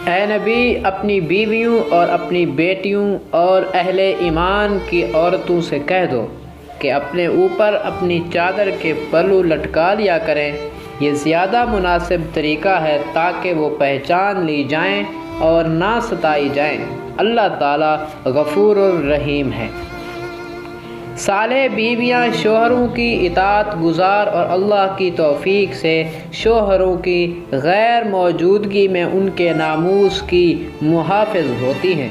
اے نبی اپنی بیویوں اور اپنی بیٹیوں اور اہل ایمان کی عورتوں سے کہہ دو کہ اپنے اوپر اپنی چادر کے پلو لٹکا لیا کریں، یہ زیادہ مناسب طریقہ ہے تاکہ وہ پہچان لی جائیں اور نہ ستائی جائیں۔ اللہ تعالیٰ غفور الرحیم ہے۔ صالح بیویاں شوہروں کی اطاعت گزار اور اللہ کی توفیق سے شوہروں کی غیر موجودگی میں ان کے ناموس کی محافظ ہوتی ہیں۔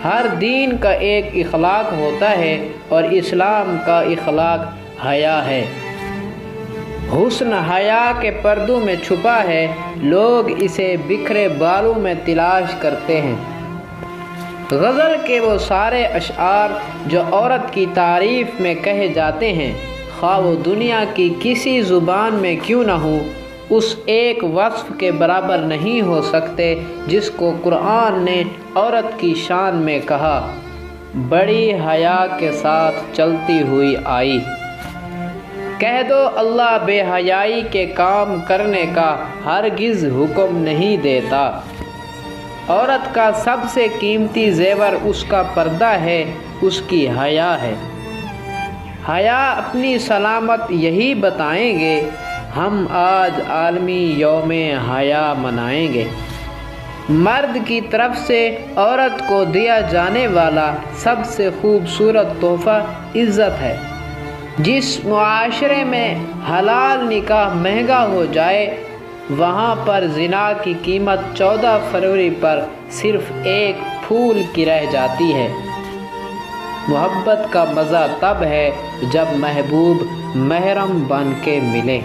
ہر دین کا ایک اخلاق ہوتا ہے اور اسلام کا اخلاق حیا ہے۔ حسن حیا کے پردوں میں چھپا ہے، لوگ اسے بکھرے بالوں میں تلاش کرتے ہیں۔ غزل کے وہ سارے اشعار جو عورت کی تعریف میں کہے جاتے ہیں، خواہ وہ دنیا کی کسی زبان میں کیوں نہ ہوں، اس ایک وصف کے برابر نہیں ہو سکتے جس کو قرآن نے عورت کی شان میں کہا، بڑی حیا کے ساتھ چلتی ہوئی آئی۔ کہہ دو اللہ بے حیائی کے کام کرنے کا ہرگز حکم نہیں دیتا۔ عورت کا سب سے قیمتی زیور اس کا پردہ ہے، اس کی حیا ہے۔ حیا اپنی سلامت یہی بتائیں گے، ہم آج عالمی یوم حیا منائیں گے۔ مرد کی طرف سے عورت کو دیا جانے والا سب سے خوبصورت تحفہ عزت ہے۔ جس معاشرے میں حلال نکاح مہنگا ہو جائے، وہاں پر زنا کی قیمت 14 فروری پر صرف ایک پھول کی رہ جاتی ہے۔ محبت کا مزہ تب ہے جب محبوب محرم بن کے ملے۔